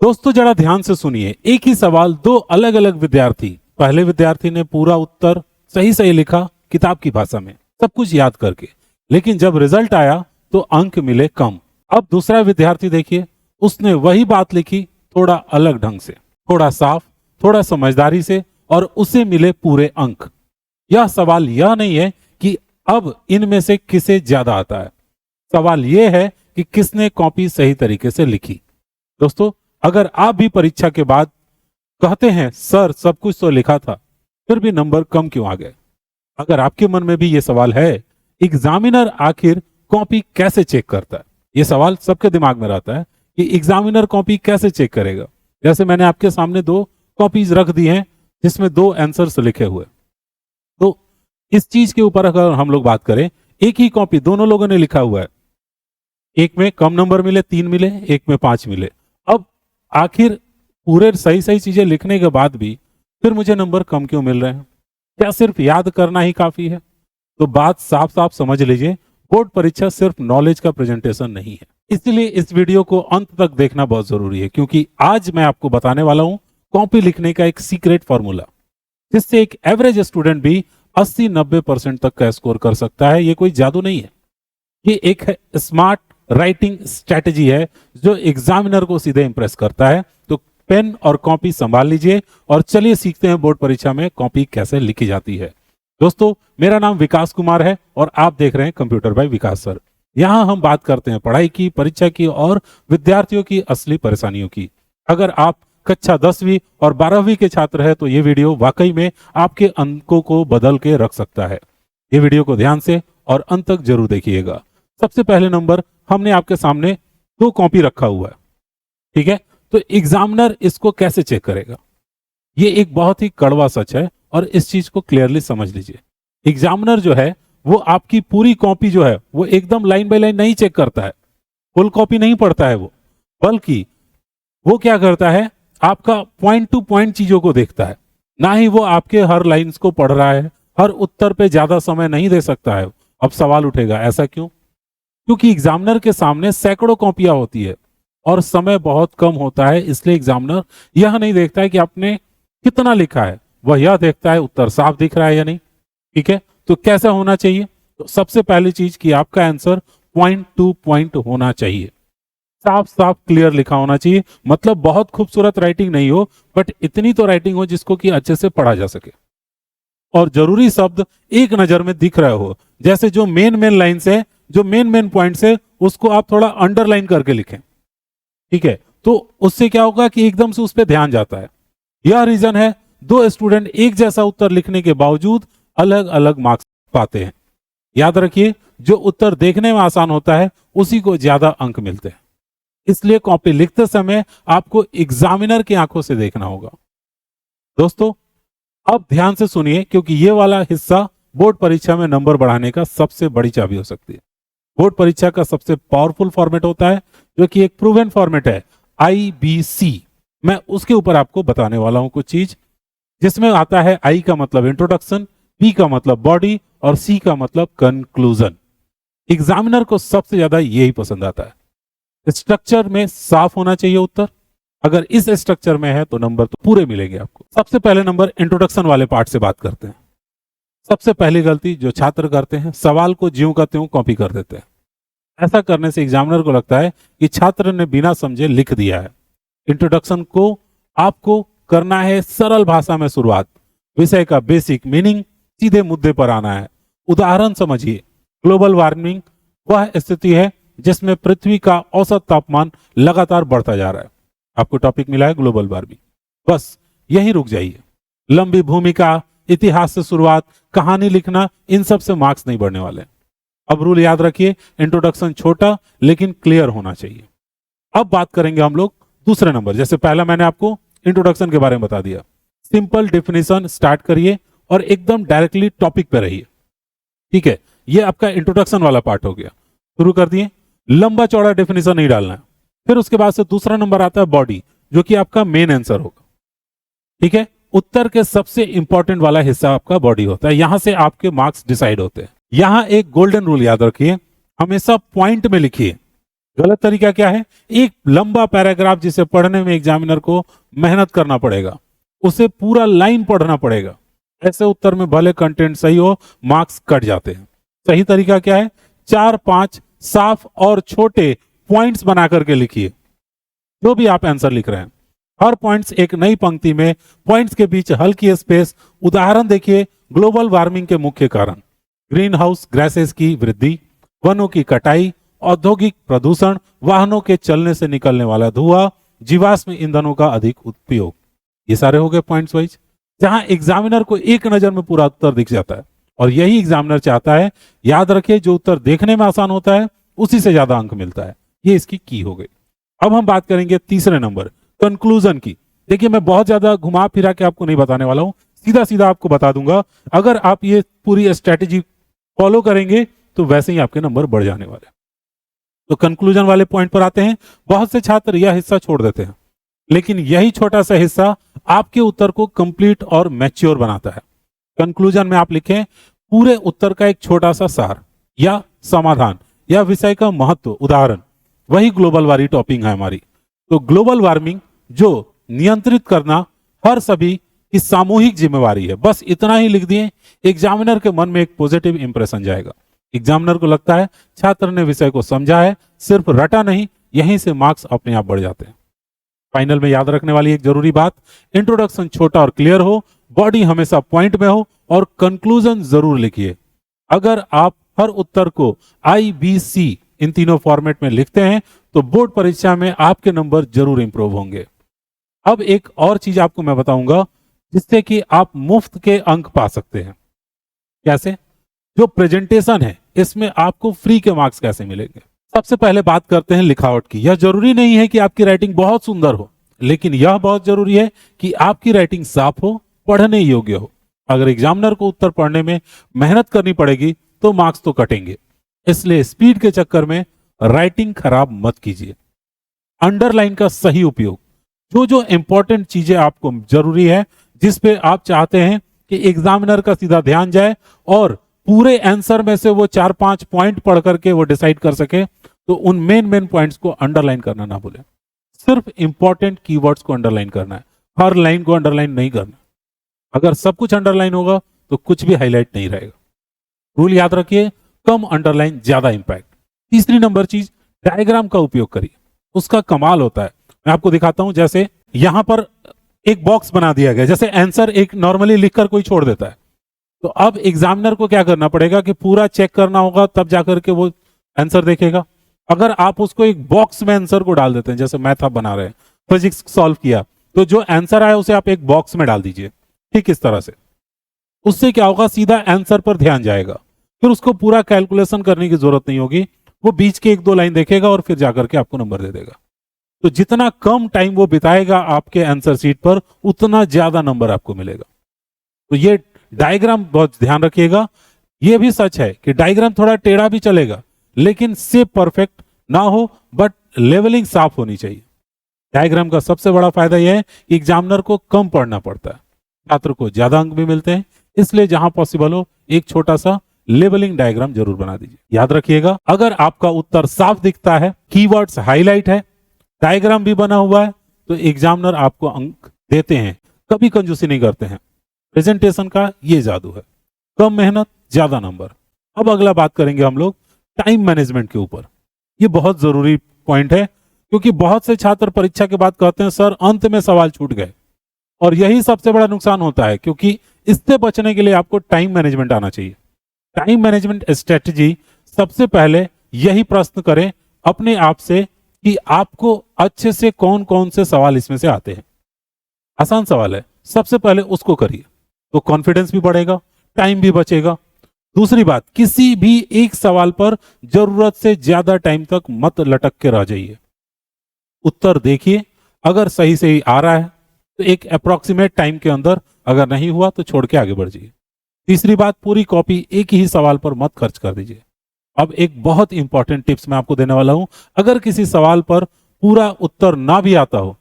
दोस्तों जरा ध्यान से सुनिए, एक ही सवाल दो अलग अलग विद्यार्थी, पहले विद्यार्थी ने पूरा उत्तर सही सही लिखा किताब की भाषा में, सब कुछ याद करके, लेकिन जब रिजल्ट आया तो अंक मिले कम। अब दूसरा विद्यार्थी देखिए, उसने वही बात लिखी थोड़ा अलग ढंग से, थोड़ा साफ, थोड़ा समझदारी से, और उसे मिले पूरे अंक। यह सवाल यह नहीं है कि अब इनमें से किसे ज्यादा आता है, सवाल यह है कि किसने कॉपी सही तरीके से लिखी। दोस्तों अगर आप भी परीक्षा के बाद कहते हैं सर सब कुछ तो लिखा था फिर भी नंबर कम क्यों आ गए, अगर आपके मन में भी ये सवाल है, एग्जामिनर आखिर कॉपी कैसे चेक करता है, ये सवाल सबके दिमाग में रहता है कि एग्जामिनर कॉपी कैसे चेक करेगा। जैसे मैंने आपके सामने दो कॉपीज रख दी हैं जिसमें दो आंसर्स लिखे हुए, तो इस चीज के ऊपर अगर हम लोग बात करें, एक ही कॉपी दोनों लोगों ने लिखा हुआ है, एक में कम नंबर मिले 3 मिले, एक में 5 मिले। अब आखिर पूरे सही सही चीजें लिखने के बाद भी फिर मुझे नंबर कम क्यों मिल रहे हैं, क्या सिर्फ याद करना ही काफी है? तो बात साफ साफ समझ लीजिए, बोर्ड परीक्षा सिर्फ नॉलेज का प्रेजेंटेशन नहीं है। इसलिए इस वीडियो को अंत तक देखना बहुत जरूरी है, क्योंकि आज मैं आपको बताने वाला हूं कॉपी लिखने का एक सीक्रेट फॉर्मूला, जिससे एक एवरेज स्टूडेंट भी 80-90% तक का स्कोर कर सकता है। ये कोई जादू नहीं है, ये एक स्मार्ट राइटिंग स्ट्रेटजी है जो एग्जामिनर को सीधे इंप्रेस करता है। तो पेन और कॉपी संभाल लीजिए और चलिए सीखते हैं बोर्ड परीक्षा में कॉपी कैसे लिखी जाती है। दोस्तों मेरा नाम विकास कुमार है और आप देख रहे हैं कंप्यूटर बाय विकास सर। यहां हम बात करते हैं पढ़ाई की, परीक्षा की और विद्यार्थियों की असली परेशानियों की। अगर आप कक्षा 10वीं और 12वीं के छात्र हैं तो ये वीडियो वाकई में आपके अंकों को बदल के रख सकता है। ये वीडियो को ध्यान से और अंत तक जरूर देखिएगा। सबसे पहले नंबर, हमने आपके सामने दो कॉपी रखा हुआ है, ठीक है? तो एग्जामिनर इसको कैसे चेक करेगा? ये एक बहुत ही कड़वा सच है और इस चीज को क्लियरली समझ लीजिए। एग्जामिनर जो है वो आपकी पूरी कॉपी जो है वो एकदम लाइन बाय लाइन नहीं चेक करता है, फुल कॉपी नहीं पढ़ता है वो, बल्कि वो क्या करता है, आपका पॉइंट टू पॉइंट चीजों को देखता है। ना ही वो आपके हर लाइंस को पढ़ रहा है, हर उत्तर पे ज्यादा समय नहीं दे सकता है। अब सवाल उठेगा ऐसा क्यों? क्योंकि एग्जामिनर के सामने सैकड़ों कॉपियां होती है और समय बहुत कम होता है, इसलिए एग्जामिनर यह नहीं देखता है कि आपने कितना लिखा है, वह यह देखता है उत्तर साफ दिख रहा है या नहीं। ठीक है, तो कैसा होना चाहिए? तो सबसे पहली चीज कि आपका आंसर पॉइंट टू पॉइंट होना चाहिए, साफ साफ क्लियर लिखा होना चाहिए। मतलब बहुत खूबसूरत राइटिंग नहीं हो, बट इतनी तो राइटिंग हो जिसको कि अच्छे से पढ़ा जा सके, और जरूरी शब्द एक नजर में दिख रहे हो। जैसे जो मेन लाइंस है, जो मेन पॉइंट्स है, उसको आप थोड़ा अंडरलाइन करके लिखें, ठीक है? तो उससे क्या होगा कि एकदम से उस पर ध्यान जाता है। यह रीजन है दो स्टूडेंट एक जैसा उत्तर लिखने के बावजूद अलग अलग मार्क्स पाते हैं। याद रखिए, जो उत्तर देखने में आसान होता है उसी को ज्यादा अंक मिलते हैं। इसलिए कॉपी लिखते समय आपको एग्जामिनर की आंखों से देखना होगा। दोस्तों अब ध्यान से सुनिए, क्योंकि ये वाला हिस्सा बोर्ड परीक्षा में नंबर बढ़ाने का सबसे बड़ी चाबी हो सकती है। बोर्ड परीक्षा का सबसे पावरफुल फॉर्मेट होता है जो कि एक प्रूवन फॉर्मेट है, IBC। मैं उसके ऊपर आपको बताने वाला हूं कुछ चीज, जिसमें आता है I का मतलब इंट्रोडक्शन, B का मतलब बॉडी और C का मतलब कंक्लूजन। एग्जामिनर को सबसे ज्यादा यही पसंद आता है। स्ट्रक्चर में साफ होना चाहिए उत्तर, अगर इस स्ट्रक्चर में है तो नंबर तो पूरे मिलेंगे आपको। सबसे पहले नंबर इंट्रोडक्शन वाले पार्ट से बात करते हैं। सबसे पहली गलती जो छात्र करते हैं, सवाल को ज्यों का त्यों कॉपी कर देते हैं। ऐसा करने से एग्जामिनर को लगता है कि छात्र ने बिना समझे लिख दिया है। इंट्रोडक्शन को आपको करना है सरल भाषा में शुरुआत, विषय का बेसिक मीनिंग, सीधे मुद्दे पर आना है। उदाहरण समझिए, ग्लोबल वार्मिंग वह स्थिति है जिसमें पृथ्वी का औसत तापमान लगातार बढ़ता जा रहा है। आपको टॉपिक मिला है ग्लोबल वार्मिंग, बस यहीं रुक जाइए। लंबी भूमिका, इतिहास से शुरुआत, कहानी लिखना, इन सब से मार्क्स नहीं बढ़ने वाले। अब रूल याद रखिए, इंट्रोडक्शन छोटा लेकिन क्लियर होना चाहिए। अब बात करेंगे हम लोग दूसरे नंबर। जैसे पहला मैंने आपको इंट्रोडक्शन के बारे में बता दिया, सिंपल डेफिनेशन स्टार्ट करिए और एकदम डायरेक्टली टॉपिक पे रहिए, ठीक है? ये आपका इंट्रोडक्शन वाला पार्ट हो गया, शुरू कर दिए। लंबा चौड़ा डेफिनेशन नहीं डालना है। फिर उसके बाद से दूसरा नंबर आता है बॉडी, जो कि आपका मेन आंसर होगा, ठीक है? उत्तर के सबसे इंपॉर्टेंट वाला हिस्सा आपका बॉडी होता है, यहां से आपके मार्क्स डिसाइड होते हैं। यहां एक गोल्डन रूल याद रखिए, हमेशा पॉइंट में लिखिए। गलत तरीका क्या है? एक लंबा पैराग्राफ जिसे पढ़ने में एग्जामिनर को मेहनत करना पड़ेगा, उसे पूरा लाइन पढ़ना पड़ेगा। ऐसे उत्तर में भले कंटेंट सही हो, मार्क्स कट जाते हैं। सही तरीका क्या है? 4-5 साफ और छोटे पॉइंट्स बना करके लिखिए जो भी आप आंसर लिख रहे हैं। हर पॉइंट्स एक नई पंक्ति में, पॉइंट्स के बीच हल्की स्पेस। उदाहरण देखिए, ग्लोबल वार्मिंग के मुख्य कारण: ग्रीन हाउस गैसेस की वृद्धि, वनों की कटाई, औद्योगिक प्रदूषण, वाहनों के चलने से निकलने वाला धुआं, जीवाश्म ईंधनों का अधिक उपयोग। ये सारे हो गए पॉइंट्स वाइज, जहां एग्जामिनर को एक नजर में पूरा उत्तर दिख जाता है। और यही एग्जामिनर चाहता है। याद रखिए, जो उत्तर देखने में आसान होता है उसी से ज्यादा अंक मिलता है। ये इसकी की हो गई। अब हम बात करेंगे तीसरे नंबर, कंक्लूजन की। देखिए, मैं बहुत ज्यादा घुमा फिरा के आपको नहीं बताने वाला हूं, सीधा सीधा आपको बता दूंगा। अगर आप ये पूरी स्ट्रेटेजी फॉलो करेंगे तो वैसे ही आपके नंबर बढ़ जाने वाले हैं। तो कंक्लूजन वाले पॉइंट पर आते हैं। बहुत से छात्र यह हिस्सा छोड़ देते हैं, लेकिन यही छोटा सा हिस्सा आपके उत्तर को कंप्लीट और मैच्योर बनाता है। कंक्लूजन में आप लिखें पूरे उत्तर का एक छोटा सा सार या समाधान या विषय का महत्व। उदाहरण, वही ग्लोबल वार्मिंग टॉपिक है हमारी, तो ग्लोबल वार्मिंग जो नियंत्रित करना हर सभी की सामूहिक जिम्मेवारी है। बस इतना ही लिख दिए, एग्जामिनर के मन में एक पॉजिटिव इंप्रेशन जाएगा। एग्जामिनर को लगता है छात्र ने विषय को समझा है, सिर्फ रटा नहीं। यहीं से मार्क्स अपने आप बढ़ जाते हैं। फाइनल में याद रखने वाली एक जरूरी बात, इंट्रोडक्शन छोटा और क्लियर हो, बॉडी हमेशा पॉइंट में हो और कंक्लूजन जरूर लिखिए। अगर आप हर उत्तर को IBC इन तीनों फॉर्मेट में लिखते हैं तो बोर्ड परीक्षा में आपके नंबर जरूर इंप्रूव होंगे। अब एक और चीज आपको मैं बताऊंगा जिससे कि आप मुफ्त के अंक पा सकते हैं। कैसे? जो प्रेजेंटेशन है इसमें आपको फ्री के मार्क्स कैसे मिलेंगे। सबसे पहले बात करते हैं लिखावट की। यह जरूरी नहीं है कि आपकी राइटिंग बहुत सुंदर हो, लेकिन यह बहुत जरूरी है कि आपकी राइटिंग साफ हो, पढ़ने योग्य हो। अगर एग्जामिनर को उत्तर पढ़ने में मेहनत करनी पड़ेगी तो मार्क्स तो कटेंगे। इसलिए स्पीड के चक्कर में राइटिंग खराब मत कीजिए। अंडरलाइन का सही उपयोग, जो जो इंपॉर्टेंट चीजें आपको जरूरी है, जिस पे आप चाहते हैं कि एग्जामिनर का सीधा ध्यान जाए और पूरे आंसर में से वो 4-5 पॉइंट पढ़ करके वो डिसाइड कर सके, तो उन मेन पॉइंट्स को अंडरलाइन करना ना भूलें। सिर्फ इंपॉर्टेंट कीवर्ड्स को अंडरलाइन करना है, हर लाइन को अंडरलाइन नहीं करना। अगर सब कुछ अंडरलाइन होगा तो कुछ भी हाईलाइट नहीं रहेगा। रूल याद रखिए, कम अंडरलाइन ज्यादा इंपैक्ट। तीसरी नंबर चीज, डायग्राम का उपयोग करिए, उसका कमाल होता है। मैं आपको दिखाता हूं। जैसे यहां पर एक बॉक्स बना दिया गया, जैसे आंसर एक नॉर्मली लिखकर कोई छोड़ देता है, तो अब एग्जामिनर को क्या करना पड़ेगा कि पूरा चेक करना होगा, तब जाकर के वो आंसर देखेगा। अगर आप उसको एक बॉक्स में आंसर को डाल देते हैं, जैसे मैथ आप बना रहे हैं, फिजिक्स सॉल्व किया, तो जो आंसर आया उसे आप एक बॉक्स में डाल दीजिए, ठीक इस तरह से। उससे क्या होगा, सीधा आंसर पर ध्यान जाएगा, फिर उसको पूरा कैलकुलेशन करने की जरूरत नहीं होगी। वो बीच के 1-2 लाइन देखेगा और फिर जाकर के आपको नंबर दे देगा। तो जितना कम टाइम वो बिताएगा आपके आंसर शीट पर, उतना ज्यादा नंबर आपको मिलेगा। तो ये डायग्राम बहुत ध्यान रखिएगा। ये भी सच है कि डायग्राम थोड़ा टेढ़ा भी चलेगा, लेकिन शेप परफेक्ट ना हो, बट लेवलिंग साफ होनी चाहिए। डायग्राम का सबसे बड़ा फायदा यह है कि एग्जामिनर को कम पढ़ना पड़ता है, छात्र को ज्यादा अंक भी मिलते हैं। इसलिए जहां पॉसिबल हो एक छोटा सा लेबलिंग डायग्राम जरूर बना दीजिए। याद रखिएगा, अगर आपका उत्तर साफ दिखता है, कीवर्ड्स हाईलाइट है, डायग्राम भी बना हुआ है, तो एग्जामिनर आपको अंक देते हैं, कभी कंजूसी नहीं करते हैं। प्रेजेंटेशन का ये जादू है, कम मेहनत ज्यादा नंबर। अब अगला बात करेंगे हम लोग टाइम मैनेजमेंट के ऊपर। ये बहुत जरूरी पॉइंट है, क्योंकि बहुत से छात्र परीक्षा के बाद कहते हैं सर अंत में सवाल छूट गए, और यही सबसे बड़ा नुकसान होता है। क्योंकि इससे बचने के लिए आपको टाइम मैनेजमेंट आना चाहिए। टाइम मैनेजमेंट स्ट्रेटजी, सबसे पहले यही प्रश्न करें अपने आप से कि आपको अच्छे से कौन कौन से सवाल इसमें से आते हैं। आसान सवाल है, सबसे पहले उसको करिए, तो कॉन्फिडेंस भी बढ़ेगा, टाइम भी बचेगा। दूसरी बात, किसी भी एक सवाल पर जरूरत से ज्यादा टाइम तक मत लटक के रह जाइए। उत्तर देखिए, अगर सही से ही आ रहा है तो एक अप्रोक्सीमेट टाइम के अंदर, अगर नहीं हुआ तो छोड़ के आगे बढ़ जाइए। तीसरी बात, पूरी कॉपी एक ही सवाल पर मत खर्च कर दीजिए। अब एक बहुत इंपॉर्टेंट टिप्स मैं आपको देने वाला हूं। अगर किसी सवाल पर पूरा उत्तर ना भी आता हो,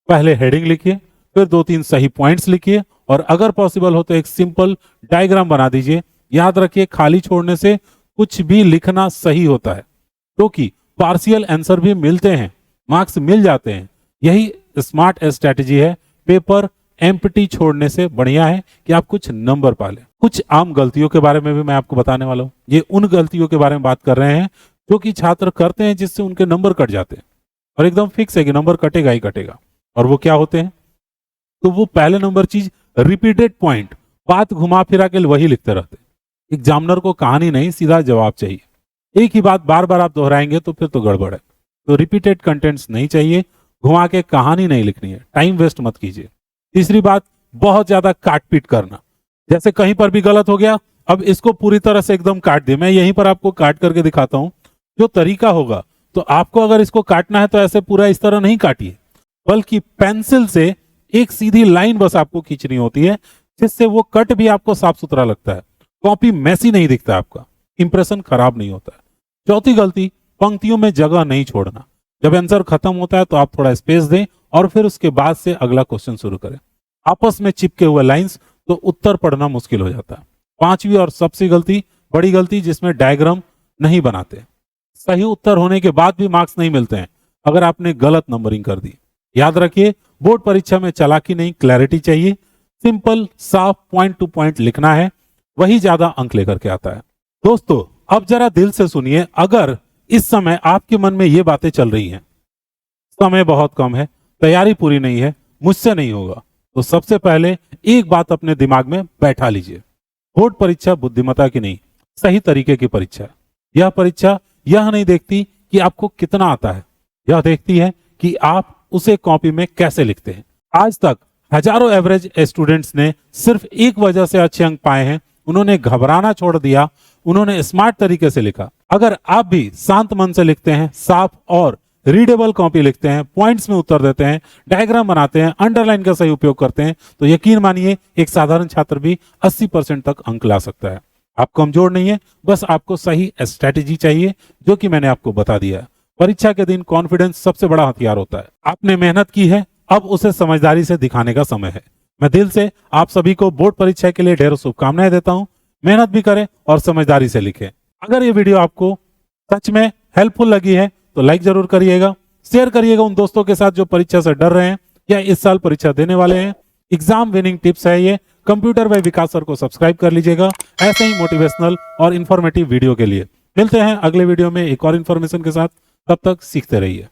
पहले हेडिंग लिखिए, फिर 2-3 सही पॉइंट्स लिखिए, और अगर पॉसिबल हो तो एक सिंपल डायग्राम बना दीजिए। याद रखिए, खाली छोड़ने से कुछ भी लिखना सही होता है, क्योंकि पार्शियल आंसर भी मिलते हैं, मार्क्स मिल जाते हैं। यही स्मार्ट स्ट्रेटेजी है। पेपर एम्प्टी छोड़ने से बढ़िया है कि आप कुछ नंबर पालें। कुछ आम गलतियों के बारे में भी मैं आपको बताने वाला हूं। ये उन गलतियों के बारे में बात कर रहे हैं जो कि छात्र करते हैं जिससे उनके नंबर कट जाते हैं, और एकदम फिक्स है कि नंबर कटेगा ही कटेगा। और वो क्या होते हैं? तो वो पहले नंबर चीज रिपीटेड पॉइंट, बात घुमा फिरा के वही लिखते रहते। एग्जामिनर को कहानी नहीं, सीधा जवाब चाहिए। एक ही बात बार बार आप दोहराएंगे तो फिर तो गड़बड़ है। तो रिपीटेड कंटेंट्स नहीं चाहिए, घुमा के कहानी नहीं लिखनी है, टाइम वेस्ट मत कीजिए। तीसरी बात, बहुत ज्यादा काट पीट करना। जैसे कहीं पर भी गलत हो गया, अब इसको पूरी तरह से एकदम काट दे। मैं यहीं पर आपको काट करके दिखाता हूं जो तरीका होगा। तो आपको अगर इसको काटना है तो ऐसे पूरा इस तरह नहीं काटिए, बल्कि पेंसिल से एक सीधी लाइन बस आपको खींचनी होती है, जिससे वो कट भी आपको साफ सुथरा लगता है, कॉपी मैसी नहीं दिखता, आपका इंप्रेशन खराब नहीं होता है। चौथी गलती, पंक्तियों में जगह नहीं छोड़ना। जब आंसर खत्म होता है तो आप थोड़ा स्पेस दें और फिर उसके बाद से अगला क्वेश्चन शुरू करें। आपस में चिपके हुए लाइंस तो उत्तर पढ़ना मुश्किल हो जाता है। पांचवी और सबसे गलती, बड़ी गलती, जिसमें डायग्राम नहीं बनाते। सही उत्तर होने के बाद भी मार्क्स नहीं मिलते हैं अगर आपने गलत नंबरिंग कर दी। याद रखिए, बोर्ड परीक्षा में चालाकी नहीं, क्लैरिटी चाहिए। सिंपल, साफ, पॉइंट टू पॉइंट लिखना है, वही ज्यादा अंक लेकर के आता है। दोस्तों, अब जरा दिल से सुनिए। अगर इस समय आपके मन में ये बातें चल रही हैं, समय बहुत कम है, तैयारी पूरी नहीं है, मुझसे नहीं होगा, तो सबसे पहले एक बात अपने दिमाग में बैठा लीजिए। बोर्ड परीक्षा बुद्धिमत्ता की नहीं, सही तरीके की परीक्षा है। यह परीक्षा यह नहीं देखती कि आपको कितना आता है, यह देखती है कि आप उसे कॉपी में कैसे लिखते हैं। आज तक हजारों एवरेज स्टूडेंट्स ने सिर्फ एक वजह से अच्छे अंक पाए हैं, उन्होंने घबराना छोड़ दिया, उन्होंने स्मार्ट तरीके से लिखा। अगर आप भी शांत मन से लिखते हैं, साफ और रीडेबल कॉपी लिखते हैं, पॉइंट्स में उत्तर देते हैं, डायग्राम बनाते हैं, अंडरलाइन का सही उपयोग करते हैं, तो यकीन मानिए एक साधारण छात्र भी 80% तक अंक ला सकता है। आप कमजोर नहीं है, बस आपको सही स्ट्रेटेजी चाहिए, जो कि मैंने आपको बता दिया है। परीक्षा के दिन कॉन्फिडेंस सबसे बड़ा हथियार होता है। आपने मेहनत की है, अब उसे समझदारी से दिखाने का समय है। मैं दिल से आप सभी को बोर्ड परीक्षा के लिए ढेरों शुभकामनाएं देता हूं। मेहनत भी करें और समझदारी से लिखें। अगर ये वीडियो आपको सच में हेल्पफुल लगी है तो लाइक जरूर करिएगा, शेयर करिएगा उन दोस्तों के साथ जो परीक्षा से डर रहे हैं या इस साल परीक्षा देने वाले हैं। एग्जाम विनिंग टिप्स है ये। कंप्यूटर बाय विकास सर को सब्सक्राइब कर लीजिएगा ऐसे ही मोटिवेशनल और इंफॉर्मेटिव वीडियो के लिए। मिलते हैं अगले वीडियो में एक और इन्फॉर्मेशन के साथ, तब तक सीखते रहिए।